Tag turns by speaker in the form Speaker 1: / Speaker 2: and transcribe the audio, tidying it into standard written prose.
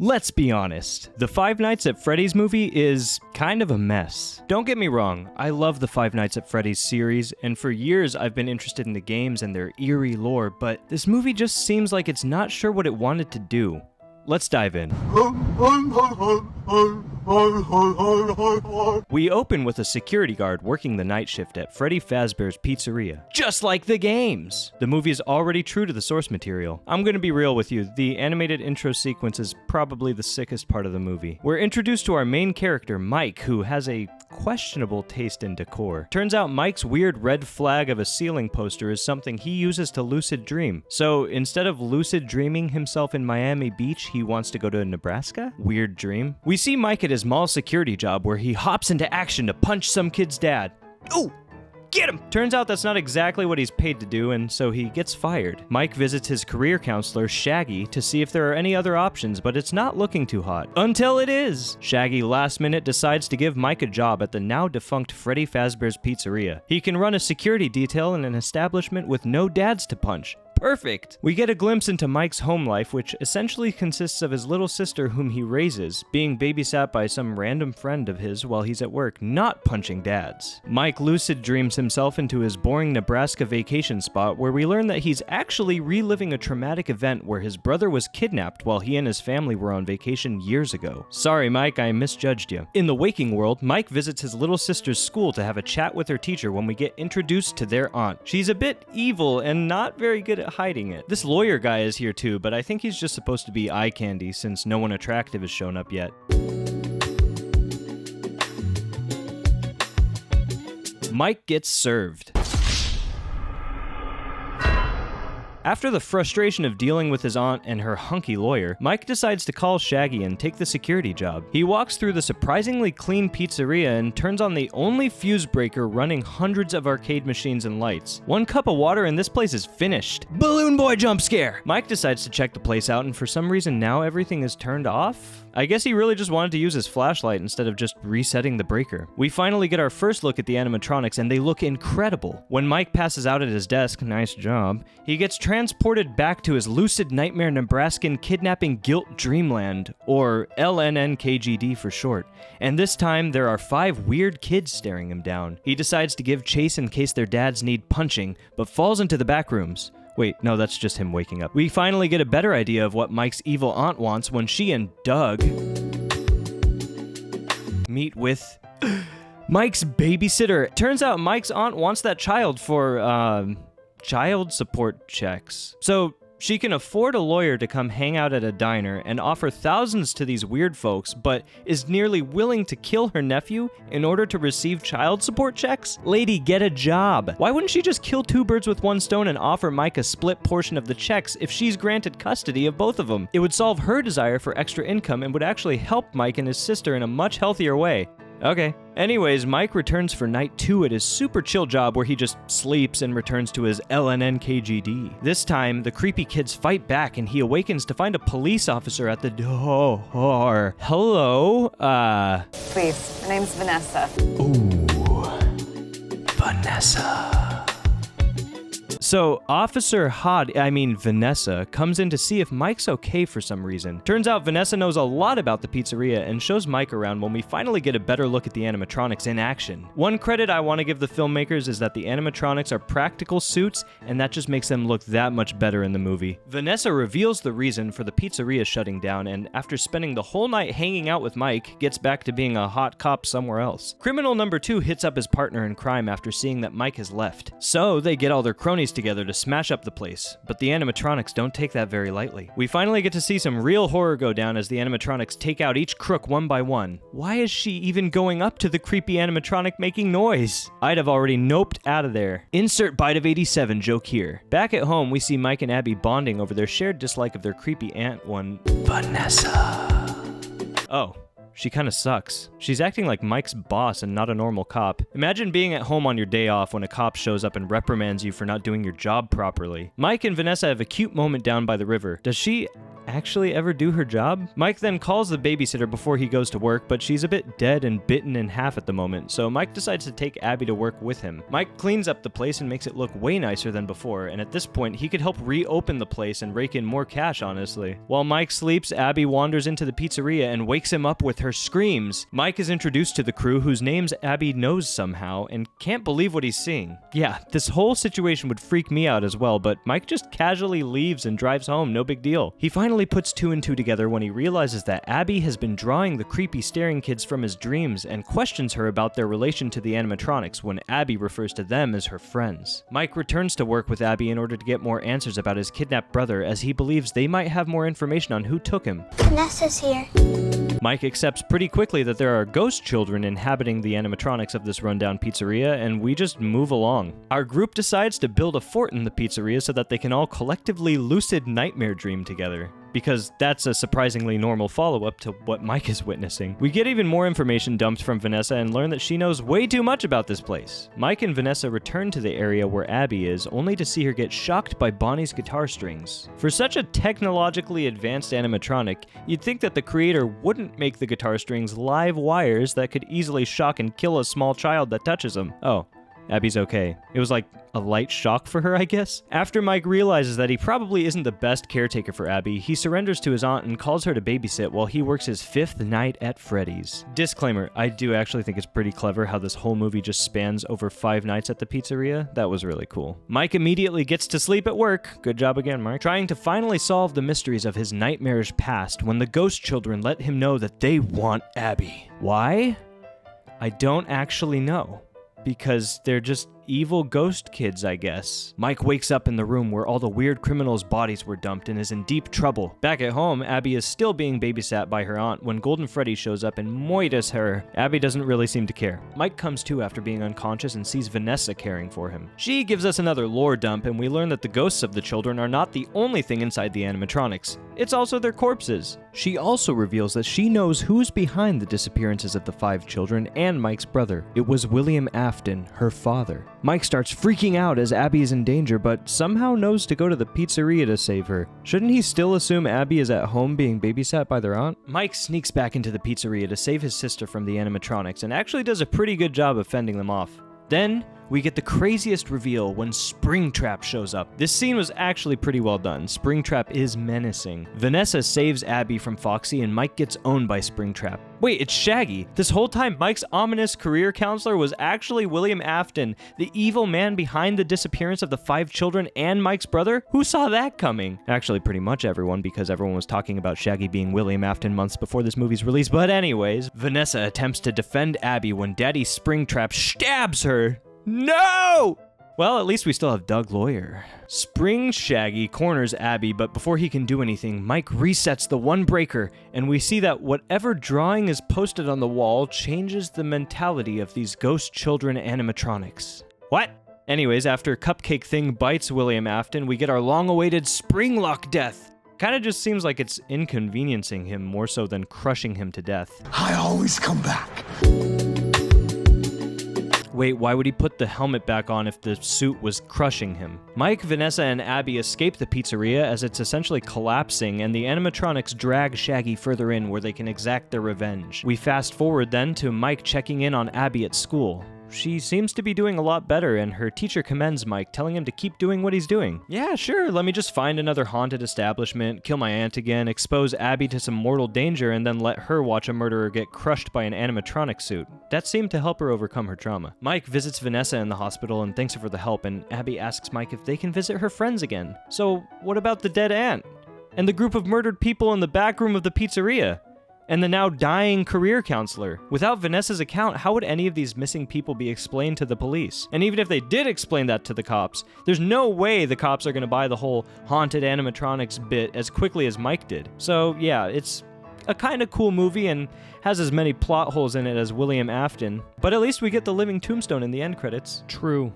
Speaker 1: Let's be honest, the Five Nights at Freddy's movie is kind of a mess. Don't get me wrong, I love the Five Nights at Freddy's series, and for years I've been interested in the games and their eerie lore, but this movie just seems like it's not sure what it wanted to do. Let's dive in. We open with a security guard working the night shift at Freddy Fazbear's Pizzeria. Just like the games! The movie is already true to the source material. I'm gonna be real with you, the animated intro sequence is probably the sickest part of the movie. We're introduced to our main character, Mike, who has a questionable taste in decor. Turns out Mike's weird red flag of a ceiling poster is something he uses to lucid dream. So instead of lucid dreaming himself in Miami Beach, he wants to go to Nebraska? Weird dream. We see Mike at his mall security job where he hops into action to punch some kid's dad. Ooh! Get him! Turns out that's not exactly what he's paid to do, and so he gets fired. Mike visits his career counselor, Shaggy, to see if there are any other options, but it's not looking too hot. Until it is! Shaggy last minute decides to give Mike a job at the now defunct Freddy Fazbear's Pizzeria. He can run a security detail in an establishment with no dads to punch. Perfect! We get a glimpse into Mike's home life, which essentially consists of his little sister whom he raises, being babysat by some random friend of his while he's at work, not punching dads. Mike lucid dreams himself into his boring Nebraska vacation spot where we learn that he's actually reliving a traumatic event where his brother was kidnapped while he and his family were on vacation years ago. Sorry, Mike, I misjudged you. In the waking world, Mike visits his little sister's school to have a chat with her teacher when we get introduced to their aunt. She's a bit evil and not very good at hiding it. This lawyer guy is here too, but I think he's just supposed to be eye candy since no one attractive has shown up yet. Mike gets served. After the frustration of dealing with his aunt and her hunky lawyer, Mike decides to call Shaggy and take the security job. He walks through the surprisingly clean pizzeria and turns on the only fuse breaker running hundreds of arcade machines and lights. One cup of water and this place is finished. Balloon Boy jump scare! Mike decides to check the place out and for some reason now everything is turned off? I guess he really just wanted to use his flashlight instead of just resetting the breaker. We finally get our first look at the animatronics and they look incredible. When Mike passes out at his desk, nice job, he gets transported back to his lucid nightmare Nebraskan kidnapping guilt dreamland, or LNNKGD for short. And this time there are 5 weird kids staring him down. He decides to give chase in case their dads need punching, but falls into the back rooms. Wait, no, that's just him waking up. We finally get a better idea of what Mike's evil aunt wants when she and Doug meet with Mike's babysitter. Turns out Mike's aunt wants that child for, child support checks. So she can afford a lawyer to come hang out at a diner and offer thousands to these weird folks, but is nearly willing to kill her nephew in order to receive child support checks? Lady, get a job. Why wouldn't she just kill 2 birds with one stone and offer Mike a split portion of the checks if she's granted custody of both of them? It would solve her desire for extra income and would actually help Mike and his sister in a much healthier way. Okay. Anyways, Mike returns for night 2 at his super chill job where he just sleeps and returns to his LNNKGD. This time, the creepy kids fight back and he awakens to find a police officer at the door. Hello?
Speaker 2: Please, my name's Vanessa.
Speaker 1: Ooh. Vanessa. So, Officer Vanessa, comes in to see if Mike's okay for some reason. Turns out Vanessa knows a lot about the pizzeria and shows Mike around when we finally get a better look at the animatronics in action. One credit I want to give the filmmakers is that the animatronics are practical suits, and that just makes them look that much better in the movie. Vanessa reveals the reason for the pizzeria shutting down, and after spending the whole night hanging out with Mike, gets back to being a hot cop somewhere else. Criminal number 2 hits up his partner in crime after seeing that Mike has left. So, they get all their cronies together to smash up the place, but the animatronics don't take that very lightly. We finally get to see some real horror go down as the animatronics take out each crook one by one. Why is she even going up to the creepy animatronic making noise? I'd have already noped out of there. Insert bite of 87 joke here. Back at home, we see Mike and Abby bonding over their shared dislike of their creepy aunt one, Vanessa. Oh. She kinda sucks. She's acting like Mike's boss and not a normal cop. Imagine being at home on your day off when a cop shows up and reprimands you for not doing your job properly. Mike and Vanessa have a cute moment down by the river. Does she actually ever do her job? Mike then calls the babysitter before he goes to work, but she's a bit dead and bitten in half at the moment, so Mike decides to take Abby to work with him. Mike cleans up the place and makes it look way nicer than before, and at this point, he could help reopen the place and rake in more cash, honestly. While Mike sleeps, Abby wanders into the pizzeria and wakes him up with her screams. Mike is introduced to the crew, whose names Abby knows somehow, and can't believe what he's seeing. Yeah, this whole situation would freak me out as well, but Mike just casually leaves and drives home, no big deal. He finally puts 2 and 2 together when he realizes that Abby has been drawing the creepy staring kids from his dreams and questions her about their relation to the animatronics when Abby refers to them as her friends. Mike returns to work with Abby in order to get more answers about his kidnapped brother, as he believes they might have more information on who took him.
Speaker 3: Vanessa's here.
Speaker 1: Mike accepts pretty quickly that there are ghost children inhabiting the animatronics of this rundown pizzeria, and we just move along. Our group decides to build a fort in the pizzeria so that they can all collectively lucid nightmare dream together, because that's a surprisingly normal follow-up to what Mike is witnessing. We get even more information dumped from Vanessa and learn that she knows way too much about this place. Mike and Vanessa return to the area where Abby is, only to see her get shocked by Bonnie's guitar strings. For such a technologically advanced animatronic, you'd think that the creator wouldn't make the guitar strings live wires that could easily shock and kill a small child that touches them. Oh, Abby's okay. It was like a light shock for her, I guess? After Mike realizes that he probably isn't the best caretaker for Abby, he surrenders to his aunt and calls her to babysit while he works his 5th night at Freddy's. Disclaimer, I do actually think it's pretty clever how this whole movie just spans over 5 nights at the pizzeria. That was really cool. Mike immediately gets to sleep at work. Good job again, Mike. Trying to finally solve the mysteries of his nightmarish past when the ghost children let him know that they want Abby. Why? I don't actually know. Because they're just evil ghost kids, I guess. Mike wakes up in the room where all the weird criminals' bodies were dumped and is in deep trouble. Back at home, Abby is still being babysat by her aunt when Golden Freddy shows up and moitas her. Abby doesn't really seem to care. Mike comes to after being unconscious and sees Vanessa caring for him. She gives us another lore dump, and we learn that the ghosts of the children are not the only thing inside the animatronics. It's also their corpses. She also reveals that she knows who's behind the disappearances of the 5 children and Mike's brother. It was William Afton, her father. Mike starts freaking out as Abby is in danger, but somehow knows to go to the pizzeria to save her. Shouldn't he still assume Abby is at home being babysat by their aunt? Mike sneaks back into the pizzeria to save his sister from the animatronics and actually does a pretty good job of fending them off. Then, we get the craziest reveal when Springtrap shows up. This scene was actually pretty well done. Springtrap is menacing. Vanessa saves Abby from Foxy and Mike gets owned by Springtrap. Wait, it's Shaggy. This whole time, Mike's ominous career counselor was actually William Afton, the evil man behind the disappearance of the 5 children and Mike's brother? Who saw that coming? Actually, pretty much everyone, because everyone was talking about Shaggy being William Afton months before this movie's release. But anyways, Vanessa attempts to defend Abby when Daddy Springtrap stabs her. No! Well, at least we still have Doug Lawyer. Spring Shaggy corners Abby, but before he can do anything, Mike resets the one breaker, and we see that whatever drawing is posted on the wall changes the mentality of these ghost children animatronics. What? Anyways, after Cupcake Thing bites William Afton, we get our long-awaited Springlock death. Kinda just seems like it's inconveniencing him more so than crushing him to death.
Speaker 4: I always come back.
Speaker 1: Wait, why would he put the helmet back on if the suit was crushing him? Mike, Vanessa, and Abby escape the pizzeria as it's essentially collapsing, and the animatronics drag Shaggy further in where they can exact their revenge. We fast forward then to Mike checking in on Abby at school. She seems to be doing a lot better, and her teacher commends Mike, telling him to keep doing what he's doing. Yeah, sure, let me just find another haunted establishment, kill my aunt again, expose Abby to some mortal danger, and then let her watch a murderer get crushed by an animatronic suit. That seemed to help her overcome her trauma. Mike visits Vanessa in the hospital and thanks her for the help, and Abby asks Mike if they can visit her friends again. So, what about the dead aunt? And the group of murdered people in the back room of the pizzeria? And the now dying career counselor. Without Vanessa's account, how would any of these missing people be explained to the police? And even if they did explain that to the cops, there's no way the cops are going to buy the whole haunted animatronics bit as quickly as Mike did. So yeah, it's a kind of cool movie and has as many plot holes in it as William Afton. But at least we get the living tombstone in the end credits. True.